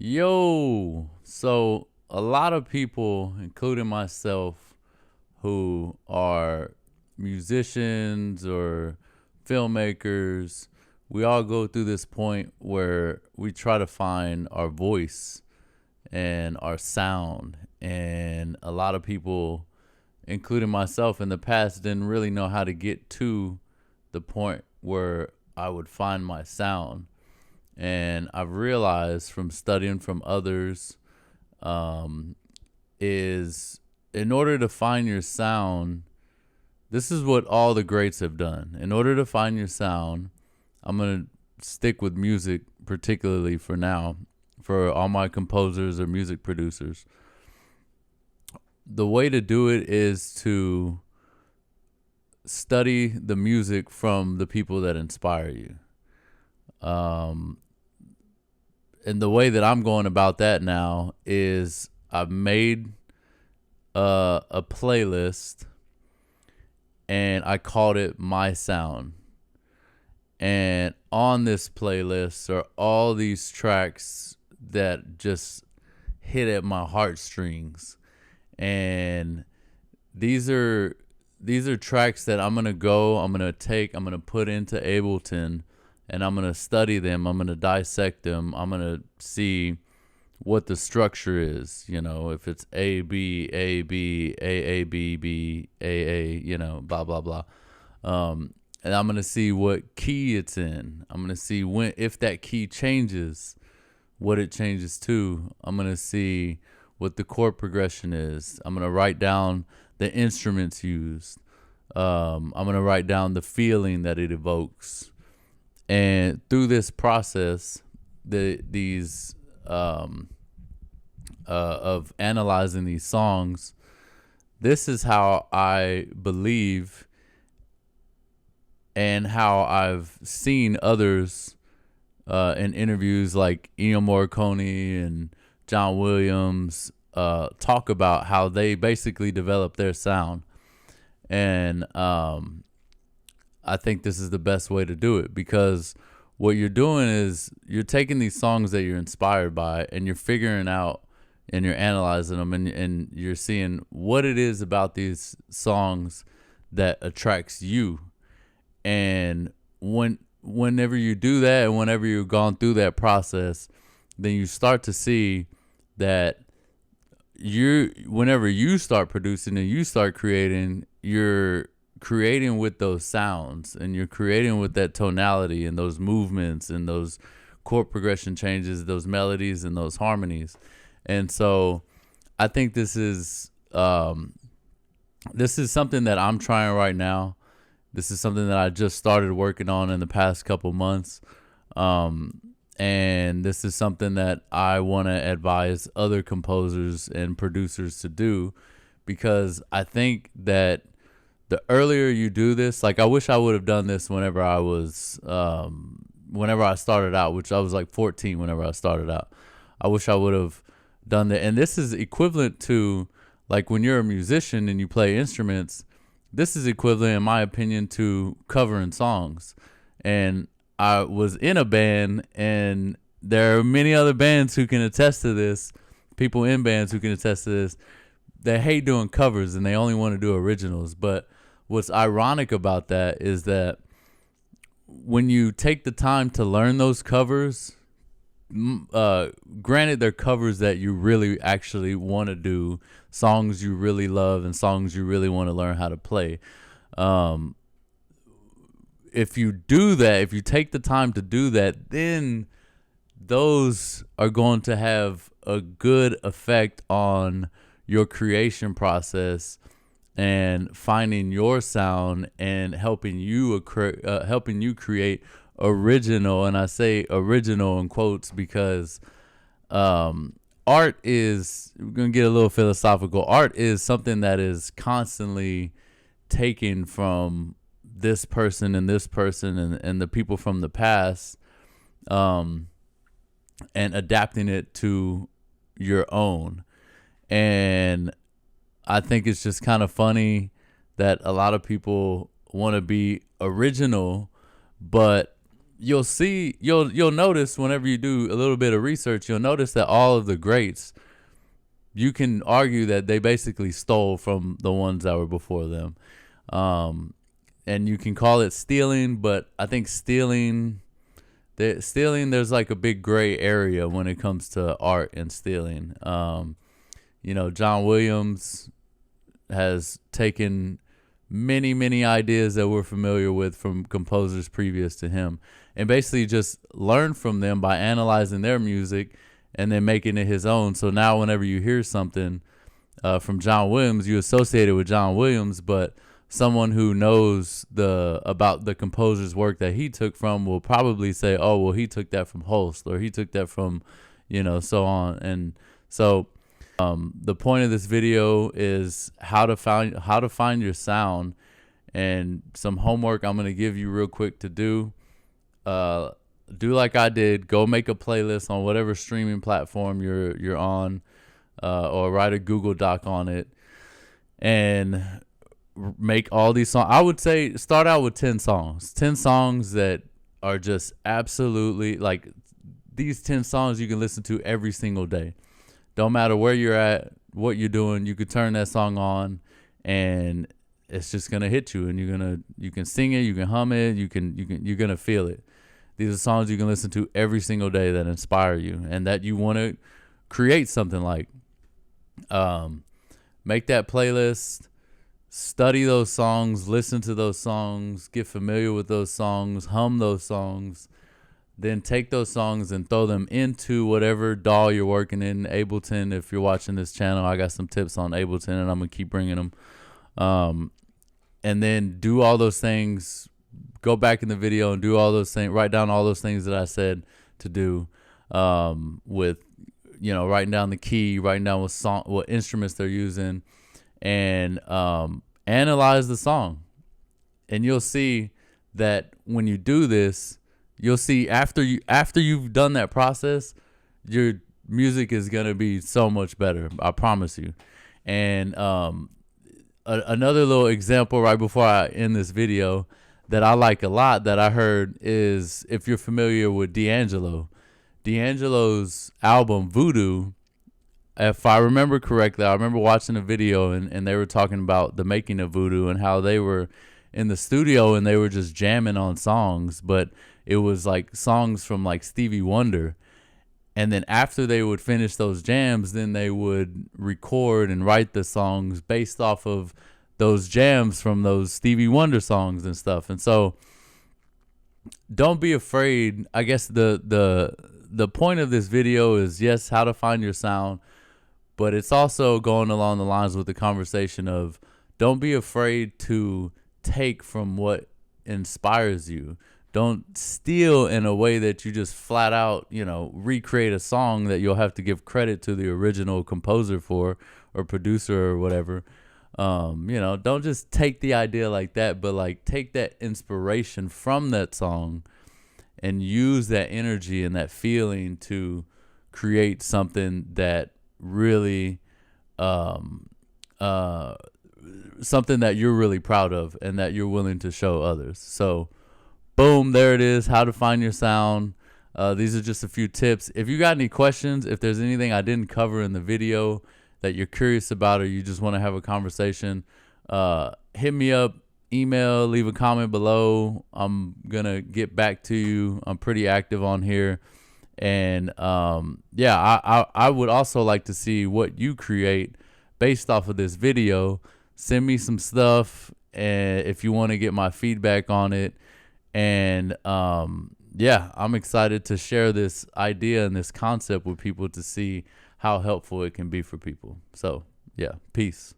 Yo, so a lot of people, including myself, who are musicians or filmmakers, we all go through this point where we try to find our voice and our sound. And a lot of people, including myself in the past, didn't really know how to get to the point where I would find my sound. And I've realized from studying from others, um, is in order to find your sound, this is what all the greats have done. In order to find your sound, I'm going to stick with music, particularly for now, for all my composers or music producers. The way to do it is to study the music from the people that inspire you. Um, and the way that I'm going about that now is I've made a playlist and I called it My Sound. And on this playlist are all these tracks that just hit at my heartstrings. And these are tracks that I'm gonna put into Ableton, and I'm gonna study them. I'm gonna dissect them. I'm gonna see what the structure is. You know, if it's A B A B A B B A, blah blah blah. And I'm gonna see what key it's in. I'm gonna see if that key changes, what it changes to. I'm gonna see what the chord progression is. I'm gonna write down the instruments used. I'm gonna write down the feeling that it evokes. And through this process, these of analyzing these songs, this is how I believe and how I've seen others in interviews like Ennio Morricone and John Williams talk about how they basically develop their sound. And I think this is the best way to do it, because what you're doing is you're taking these songs that you're inspired by and you're figuring out and you're analyzing them, and you're seeing what it is about these songs that attracts you. And whenever you do that, and whenever you've gone through that process, then you start to see that whenever you start producing and you start creating, you're creating with those sounds, and you're creating with that tonality and those movements and those chord progression changes, those melodies and those harmonies. And so I think this is something that I'm trying right now. This is something that I just started working on in the past couple months. And this is something that I want to advise other composers and producers to do, because I think that the earlier you do this, like I wish I would have done this whenever I started out, which I was like 14 whenever I started out. I wish I would have done that. And this is equivalent to, like, when you're a musician and you play instruments, this is equivalent, in my opinion, to covering songs. And I was in a band, and there are many other bands who can attest to this, people in bands who can attest to this. They hate doing covers and they only want to do originals. But what's ironic about that is that when you take the time to learn those covers, granted they're covers that you really actually want to do, songs you really love and songs you really want to learn how to play. If you do that, if you take the time to do that, then those are going to have a good effect on your creation process and finding your sound and helping you create original. And I say original in quotes because art is, we're going to get a little philosophical. Art is something that is constantly taken from this person and this person and the people from the past, and adapting it to your own. And I think it's just kind of funny that a lot of people want to be original, but you'll notice whenever you do a little bit of research, you'll notice that all of the greats, you can argue that they basically stole from the ones that were before them. And you can call it stealing, but I think stealing, there's like a big gray area when it comes to art and stealing. John Williams has taken many ideas that we're familiar with from composers previous to him and basically just learned from them by analyzing their music and then making it his own. So now whenever you hear something from John Williams, you associate it with John Williams, but someone who knows about the composer's work that he took from will probably say, oh, well, he took that from Holst, or he took that from, so on. And so the point of this video is how to find your sound, and some homework I'm going to give you real quick to do. Do like I did. Go make a playlist on whatever streaming platform you're on, or write a Google Doc on it, and make all these songs. I would say start out with 10 songs. 10 songs that are just absolutely like these 10 songs you can listen to every single day. Don't matter where you're at, what you're doing, you could turn that song on and it's just gonna hit you, and you can sing it, you can hum it, you're gonna feel it. These are songs you can listen to every single day that inspire you and that you want to create something like. Make that playlist, study those songs, listen to those songs, get familiar with those songs, hum those songs, then take those songs and throw them into whatever DAW you're working in. Ableton, if you're watching this channel, I got some tips on Ableton and I'm going to keep bringing them. And then do all those things. Go back in the video and do all those things. Write down all those things that I said to do, with, writing down the key, writing down what instruments they're using, and analyze the song. And you'll see that when you do this, you'll see after you've done that process, your music is gonna be so much better. I promise you. And another little example right before I end this video that I like a lot that I heard is, if you're familiar with D'Angelo's album Voodoo. If I remember correctly, I remember watching a video and they were talking about the making of Voodoo and how they were in the studio and they were just jamming on songs, but it was like songs from like Stevie Wonder. And then after they would finish those jams, then they would record and write the songs based off of those jams from those Stevie Wonder songs and stuff. And so don't be afraid. I guess the point of this video is, yes, how to find your sound, but it's also going along the lines with the conversation of don't be afraid to take from what inspires you. Don't steal in a way that you just flat out, recreate a song that you'll have to give credit to the original composer for, or producer or whatever. Don't just take the idea like that, but like take that inspiration from that song and use that energy and that feeling to create something that really, something that you're really proud of and that you're willing to show others. So boom, there it is, how to find your sound. These are just a few tips. If you got any questions, if there's anything I didn't cover in the video that you're curious about, or you just want to have a conversation, hit me up, email, leave a comment below. I'm going to get back to you. I'm pretty active on here. And I would also like to see what you create based off of this video. Send me some stuff, and if you want to get my feedback on it. And I'm excited to share this idea and this concept with people to see how helpful it can be for people. So, yeah, peace.